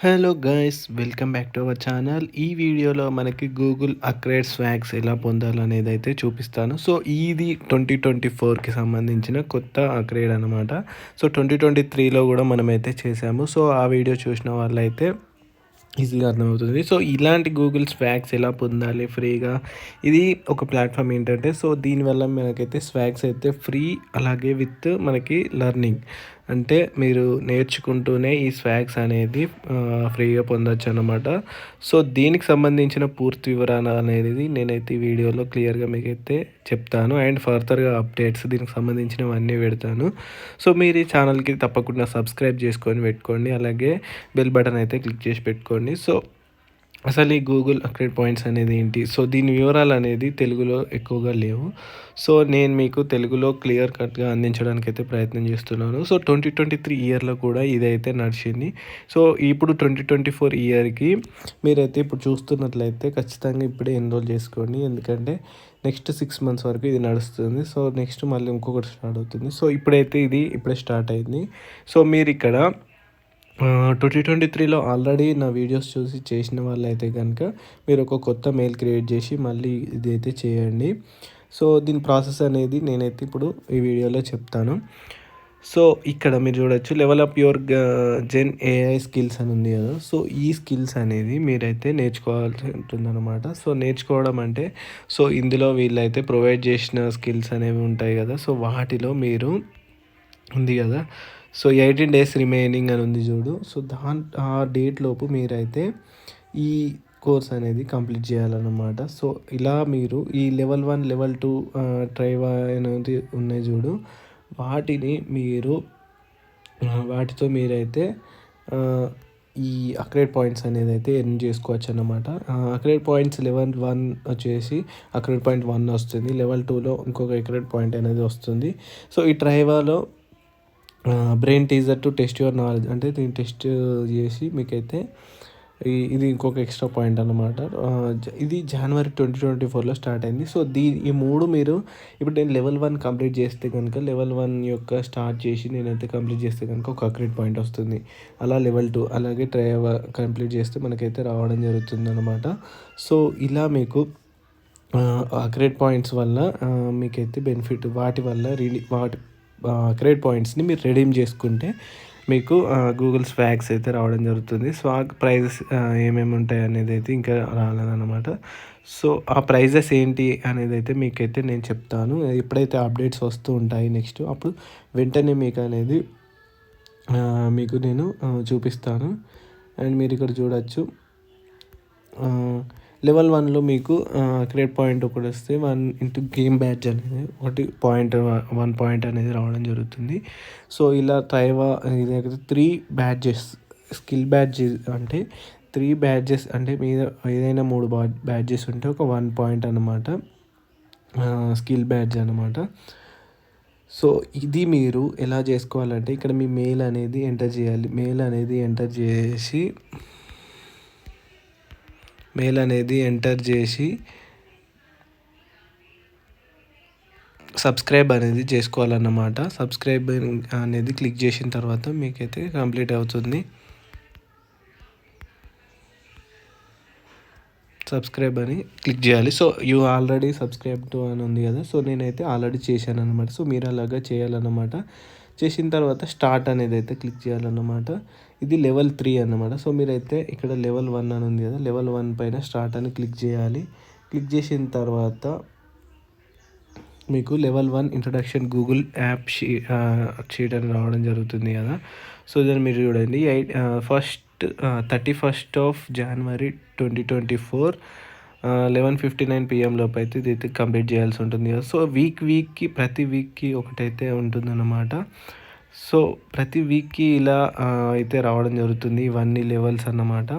Hello guys, welcome back to our channel. ఈ వీడియోలో మనకి గూగుల్ అక్రేడ్ స్వాగ్స్ ఎలా పొందాలనేది అయితే చూపిస్తాను. సో ఇది 2024కి సంబంధించిన కొత్త అక్రేడ్ అనమాట. సో 2023లో కూడా మనమైతే చేసాము. సో ఆ వీడియో చూసిన వాళ్ళైతే ఈజీగా అర్థమవుతుంది. సో ఇలాంటి గూగుల్ స్వాగ్స్ ఎలా పొందాలి ఫ్రీగా, ఇది ఒక ప్లాట్ఫామ్ ఏంటంటే, సో దీనివల్ల మనకైతే స్వాగ్స్ అయితే ఫ్రీ, అలాగే విత్ మనకి లెర్నింగ్, అంటే మీరు నేర్చుకుంటూనే ఈ స్వాగ్స్ అనేది ఫ్రీగా పొందొచ్చు అనమాట. సో దీనికి సంబంధించిన పూర్తి వివరణ అనేది నేనైతే ఈ వీడియోలో క్లియర్గా మీకైతే చెప్తాను. అండ్ ఫర్దర్గా అప్డేట్స్ దీనికి సంబంధించినవన్నీ పెడతాను. సో మీరు ఈ ఛానల్కి తప్పకుండా సబ్స్క్రైబ్ చేసుకొని పెట్టుకోండి, అలాగే బెల్ బటన్ అయితే క్లిక్ చేసి పెట్టుకోండి. సో అసలు ఈ గూగుల్ అక్రేడ్ పాయింట్స్ అనేది ఏంటి, సో దీని వివరాలు అనేది తెలుగులో ఎక్కువగా లేవు. సో నేను మీకు తెలుగులో క్లియర్ కట్గా అందించడానికి అయితే ప్రయత్నం చేస్తున్నాను. సో 2023 ఇయర్లో కూడా ఇదైతే నడిచింది. సో ఇప్పుడు 2024 ఇయర్కి మీరైతే ఇప్పుడు చూస్తున్నట్లయితే ఖచ్చితంగా ఇప్పుడే ఎన్రోల్ చేసుకోండి, ఎందుకంటే నెక్స్ట్ 6 మంత్స్ వరకు ఇది నడుస్తుంది. సో నెక్స్ట్ మళ్ళీ ఇంకొకటి స్టార్ట్ అవుతుంది. సో ఇప్పుడైతే ఇది ఇప్పుడే స్టార్ట్ అయింది. సో మీరు ఇక్కడ 2023లో ఆల్రెడీ నా వీడియోస్ చూసి చేసిన వాళ్ళైతే కనుక మీరు ఒక కొత్త మెయిల్ క్రియేట్ చేసి మళ్ళీ ఇదైతే చేయండి. సో దీని ప్రాసెస్ అనేది నేనైతే ఇప్పుడు ఈ వీడియోలో చెప్తాను. సో ఇక్కడ మీరు చూడొచ్చు, level up your gen AI skills అని ఉంది కదా. సో ఈ స్కిల్స్ అనేది మీరైతే నేర్చుకోవాల్సి ఉంటుందన్నమాట. సో నేర్చుకోవడం అంటే, సో ఇందులో వీళ్ళైతే ప్రొవైడ్ చేసిన స్కిల్స్ అనేవి ఉంటాయి కదా. సో వాటిలో మీరు ఉంది కదా, సో 18 డేస్ రిమైనింగ్ అని ఉంది చూడు. సో ఆ డేట్ లోపు మీరైతే ఈ కోర్స్ అనేది కంప్లీట్ చేయాలన్నమాట. సో ఇలా మీరు ఈ లెవెల్ 1 లెవెల్ 2 ట్రైవా అనేది ఉన్నాయి చూడు, వాటిని మీరు వాటితో మీరైతే ఈ అక్రేడ్ పాయింట్స్ అనేది అయితే ఎర్న్ చేసుకోవచ్చు అన్నమాట. అక్రేడ్ పాయింట్స్ లెవెల్ 1 వచ్చేసి అక్రేడ్ పాయింట్ 1 వస్తుంది, లెవెల్ 2లో ఇంకొక అక్రేడ్ పాయింట్ అనేది వస్తుంది. సో ఈ ట్రైవాలో brain teaser to test your knowledge, అంటే దీన్ని టెస్ట్ చేసి మీకైతే ఇది ఇంకొక ఎక్స్ట్రా పాయింట్ అనమాట. ఇది జనవరి 2024లో స్టార్ట్ అయింది. సో ఈ మూడు మీరు ఇప్పుడు నేను లెవెల్ 1 కంప్లీట్ చేస్తే కనుక, లెవెల్ 1 యొక్క స్టార్ట్ చేసి నేనైతే కంప్లీట్ చేస్తే కనుక ఒక అక్రేడ్ పాయింట్ వస్తుంది. అలా లెవెల్ 2 అలాగే కంప్లీట్ చేస్తే మనకైతే రావడం జరుగుతుంది అనమాట. సో ఇలా మీకు అక్రేడ్ పాయింట్స్ వల్ల మీకైతే బెనిఫిట్, వాటి వల్ల క్రెడిట్ పాయింట్స్ని మీరు రెడీమ్ చేసుకుంటే మీకు గూగుల్ స్వాగ్స్ అయితే రావడం జరుగుతుంది. స్వాగ్ ప్రైజెస్ ఏమేమి ఉంటాయి అనేది అయితే ఇంకా రాలేదన్నమాట. సో ఆ ప్రైజెస్ ఏంటి అనేది అయితే మీకైతే నేను చెప్తాను. ఎప్పుడైతే అప్డేట్స్ వస్తూ ఉంటాయి నెక్స్ట్, అప్పుడు వెంటనే మీకు అనేది మీకు నేను చూపిస్తాను. అండ్ మీరు ఇక్కడ చూడొచ్చు, లెవెల్ 1లో మీకు క్రెడిట్ పాయింట్ ఒకటి వస్తే 1 ఇంటూ గేమ్ బ్యాడ్జ్ అనేది ఒకటి పాయింట్ 1 పాయింట్ అనేది రావడం జరుగుతుంది. సో ఇలా ట్రైవా ఇది 3 బ్యాడ్జెస్, స్కిల్ బ్యాడ్జ్ అంటే 3 బ్యాడ్జెస్ అంటే మీద ఏదైనా 3 బ్యాడ్జెస్ ఉంటే ఒక 1 పాయింట్ అనమాట, స్కిల్ బ్యాడ్జ్ అనమాట. సో ఇది మీరు ఎలా చేసుకోవాలంటే, ఇక్కడ మీ మెయిల్ అనేది ఎంటర్ చేయాలి. మెయిల్ అనేది ఎంటర్ చేసి సబ్స్క్రైబ్ అనేది చేసుకోవాలన్నమాట. సబ్స్క్రైబ్ అనేది క్లిక్ చేసిన తర్వాత మీకైతే కంప్లీట్ అవుతుంది. సబ్స్క్రైబ్ అని క్లిక్ చేయాలి. So you already subscribe to అని ఉంది కదా. సో నేనైతే ఆల్రెడీ చేశాను అనమాట. సో మీరు అలాగా చేయాలన్నమాట. చేసిన తర్వాత స్టార్ట్ అనేది అయితే క్లిక్ చేయాలన్నమాట. ఇది లెవెల్ 3 అన్నమాట. సో మీరైతే ఇక్కడ లెవెల్ 1 అని ఉంది కదా, లెవెల్ 1 పైన స్టార్ట్ అని క్లిక్ చేయాలి. క్లిక్ చేసిన తర్వాత మీకు level 1 introduction Google app sheet అని రావడం జరుగుతుంది కదా. సో దాన్ని మీరు చూడండి, 31st ఆఫ్ జనవరి 2024 11:59 PM లోపు అయితే ఇది కంప్లీట్ చేయాల్సి ఉంటుంది కదా. సో వీక్కి ప్రతి వీక్కి ఒకటైతే ఉంటుందన్నమాట. సో ప్రతి వీక్కి ఇలా అయితే రావడం జరుగుతుంది, ఇవన్నీ లెవెల్స్ అన్నమాట.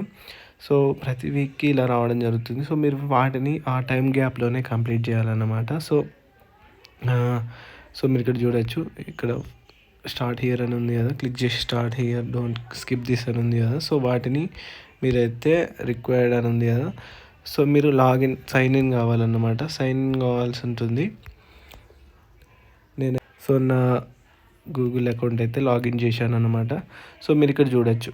సో ప్రతి వీక్కి ఇలా రావడం జరుగుతుంది. సో మీరు వాటిని ఆ టైం గ్యాప్లోనే కంప్లీట్ చేయాలన్నమాట. సో మీరు ఇక్కడ చూడొచ్చు, ఇక్కడ స్టార్ట్ హియర్ అని ఉంది కదా, క్లిక్ చేసి start here, don't skip this అని ఉంది కదా. సో వాటిని మీరైతే రిక్వైర్డ్ అని ఉంది కదా. సో మీరు సైన్ ఇన్ కావాలన్నమాట. సైన్ ఇన్ కావాల్సి ఉంటుంది. సో నా గూగుల్ అకౌంట్ అయితే లాగిన్ చేశాను అనమాట. సో మీరు ఇక్కడ చూడొచ్చు,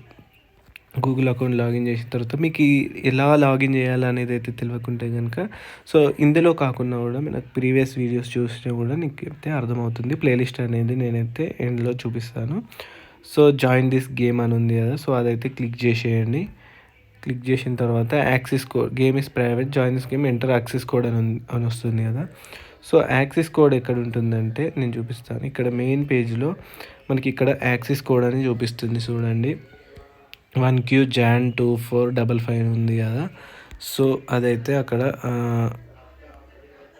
గూగుల్ అకౌంట్ లాగిన్ చేసిన తర్వాత మీకు ఎలా లాగిన్ చేయాలనేది అయితే తెలియకుంటే కనుక సో ఇందులో కాకుండా కూడా నాకు ప్రీవియస్ వీడియోస్ చూసినా కూడా నీకు అయితే అర్థమవుతుంది. ప్లేలిస్ట్ అనేది నేనైతే ఎండ్లో చూపిస్తాను. సో జాయిన్ దిస్ గేమ్ అని ఉంది కదా, సో అదైతే క్లిక్ చేసేయండి. క్లిక్ చేసిన తర్వాత access code, game is private, join this game, enter access code అని వస్తుంది కదా. సో యాక్సెస్ కోడ్ ఎక్కడ ఉంటుందంటే నేను చూపిస్తాను. ఇక్కడ మెయిన్ పేజ్లో మనకి ఇక్కడ యాక్సెస్ కోడ్ అని చూపిస్తుంది చూడండి. 1Q Jan 2455 ఉంది కదా. సో అదైతే అక్కడ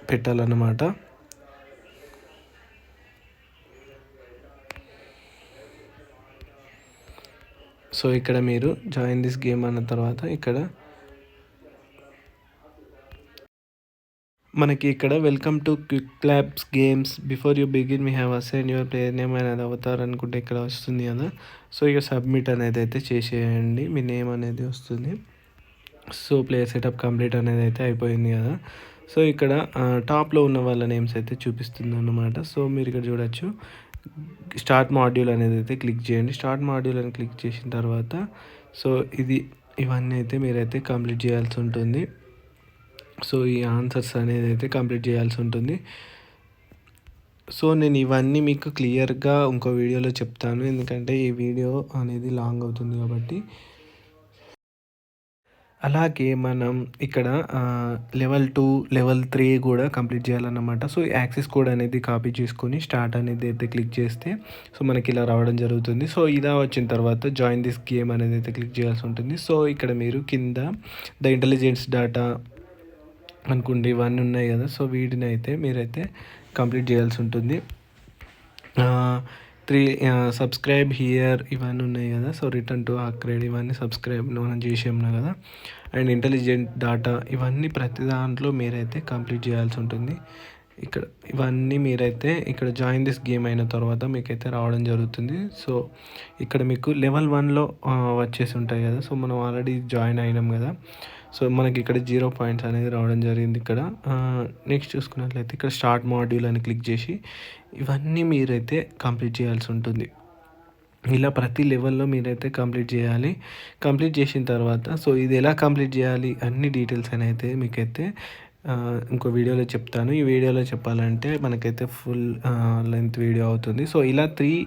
పెట్టాలన్నమాట. సో ఇక్కడ మీరు జాయిన్ దిస్ గేమ్ అన్న తర్వాత ఇక్కడ మనకి ఇక్కడ welcome to quick claps games, before you begin me have assign your player name అనేది అవుతారు అనుకుంటే ఇక్కడ వస్తుంది కదా. సో ఇక సబ్మిట్ అనేది అయితే చేసేయండి, మీ నేమ్ అనేది వస్తుంది. సో ప్లేయర్ సెటప్ కంప్లీట్ అనేది అయితే అయిపోయింది కదా. సో ఇక్కడ టాప్లో ఉన్న వాళ్ళ నేమ్స్ అయితే చూపిస్తుంది అన్నమాట. సో మీరు ఇక్కడ చూడొచ్చు, స్టార్ట్ మాడ్యూల్ అనేది అయితే క్లిక్ చేయండి. స్టార్ట్ మాడ్యూల్ అని క్లిక్ చేసిన తర్వాత సో ఇవన్నీ అయితే మీరైతే కంప్లీట్ చేయాల్సి ఉంటుంది. సో ఈ ఆన్సర్స్ అనేది అయితే కంప్లీట్ చేయాల్సి ఉంటుంది. సో నేను ఇవన్నీ మీకు క్లియర్గా ఇంకో వీడియోలో చెప్తాను, ఎందుకంటే ఈ వీడియో అనేది లాంగ్ అవుతుంది కాబట్టి. అలాగే మనం ఇక్కడ లెవెల్ 2, లెవెల్ 3 కూడా కంప్లీట్ చేయాలన్నమాట. సో యాక్సెస్ కోడ్ అనేది కాపీ చేసుకొని స్టార్ట్ అనేది అయితే క్లిక్ చేస్తే సో మనకి ఇలా రావడం జరుగుతుంది. సో ఇలా వచ్చిన తర్వాత జాయిన్ దిస్ గేమ్ అనేది అయితే క్లిక్ చేయాల్సి ఉంటుంది. సో ఇక్కడ మీరు కింద ద ఇంటెలిజెన్స్ డేటా అనుకోండి, ఇవన్నీ ఉన్నాయి కదా. సో వీటిని అయితే మీరైతే కంప్లీట్ చేయాల్సి ఉంటుంది. 3 సబ్స్క్రైబ్ హియర్ ఇవన్నీ ఉన్నాయి కదా. సో రిటర్న్ టు అప్గ్రేడ్ ఇవన్నీ సబ్స్క్రైబ్ మనం చేసాము కదా. అండ్ ఇంటెలిజెంట్ డేటా ఇవన్నీ ప్రతి దాంట్లో మీరైతే కంప్లీట్ చేయాల్సి ఉంటుంది. ఇక్కడ ఇవన్నీ మీరైతే ఇక్కడ జాయిన్ దిస్ గేమ్ అయిన తర్వాత మీకైతే రావడం జరుగుతుంది. సో ఇక్కడ మీకు లెవెల్ 1లో వచ్చేసి ఉంటాయి కదా. సో మనం ఆల్రెడీ జాయిన్ అయినాం కదా. సో మనకి ఇక్కడ 0 పాయింట్స్ అనేది రావడం జరిగింది. ఇక్కడ నెక్స్ట్ చూసుకున్నట్లయితే ఇక్కడ స్టార్ట్ మాడ్యూల్ అని క్లిక్ చేసి ఇవన్నీ మీరైతే కంప్లీట్ చేయాల్సి ఉంటుంది. ఇలా ప్రతి లెవెల్లో మీరైతే కంప్లీట్ చేయాలి. కంప్లీట్ చేసిన తర్వాత సో ఇది ఎలా కంప్లీట్ చేయాలి అన్ని డీటెయిల్స్ అని అయితే మీకైతే ఇంకో వీడియోలో చెప్తాను. ఈ వీడియోలో చెప్పాలంటే మనకైతే ఫుల్ లెంత్ వీడియో అవుతుంది. సో ఇలా 3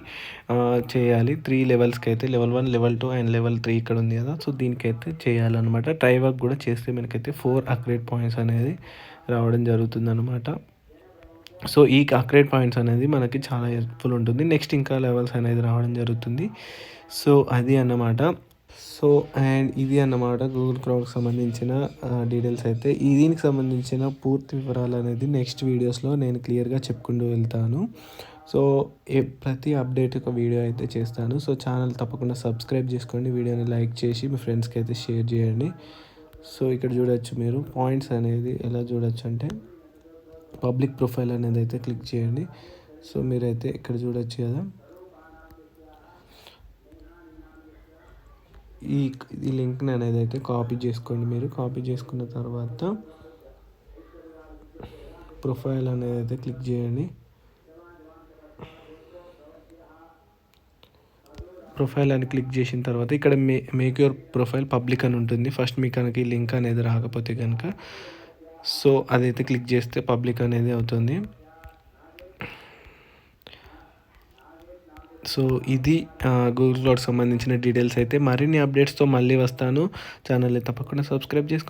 చేయాలి. 3 లెవెల్స్కి అయితే లెవెల్ 1, లెవెల్ 2 అండ్ లెవెల్ 3 ఇక్కడ ఉంది కదా. సో దీనికైతే చేయాలన్నమాట. ట్రై వర్క్ కూడా చేస్తే మనకైతే 4 అప్గ్రేడ్ పాయింట్స్ అనేది రావడం జరుగుతుంది అనమాట. సో ఈ అప్గ్రేడ్ పాయింట్స్ అనేది మనకి చాలా హెల్ప్ఫుల్ ఉంటుంది. నెక్స్ట్ ఇంకా లెవెల్స్ అనేది రావడం జరుగుతుంది. సో అది అన్నమాట. సో అండ్ ఇది అన్నమాట గూగుల్ క్రౌడ్కి సంబంధించిన డీటెయిల్స్ అయితే. దీనికి సంబంధించిన పూర్తి వివరాలు అనేది నెక్స్ట్ వీడియోస్లో నేను క్లియర్గా చెప్పుకుంటూ వెళ్తాను. సో ప్రతి అప్డేట్ ఒక వీడియో అయితే చేస్తాను. సో ఛానల్ తప్పకుండా సబ్స్క్రైబ్ చేసుకోండి, వీడియోని లైక్ చేసి మీ ఫ్రెండ్స్కి అయితే షేర్ చేయండి. సో ఇక్కడ చూడొచ్చు మీరు పాయింట్స్ అనేది ఎలా చూడొచ్చు అంటే పబ్లిక్ ప్రొఫైల్ అనేది అయితే క్లిక్ చేయండి. సో మీరైతే ఇక్కడ చూడొచ్చు కదా. ఈ లింక్ని అనేది అయితే కాపీ చేసుకోండి. మీరు కాపీ చేసుకున్న తర్వాత ప్రొఫైల్ అనేది అయితే క్లిక్ చేయండి. ప్రొఫైల్ అని క్లిక్ చేసిన తర్వాత ఇక్కడ మేక్ యువర్ ప్రొఫైల్ పబ్లిక్ అని ఉంటుంది. ఫస్ట్ మీకు కనుక ఈ లింక్ అనేది రాకపోతే కనుక సో అదైతే క్లిక్ చేస్తే పబ్లిక్ అనేది అవుతుంది. సో ఇది గూగుల్ క్లౌడ్కి సంబంధించిన డీటెయిల్స్ అయితే. మరిన్ని అప్డేట్స్తో మళ్ళీ వస్తాను. ఛానల్ని తప్పకుండా సబ్స్క్రైబ్ చేసుకోండి.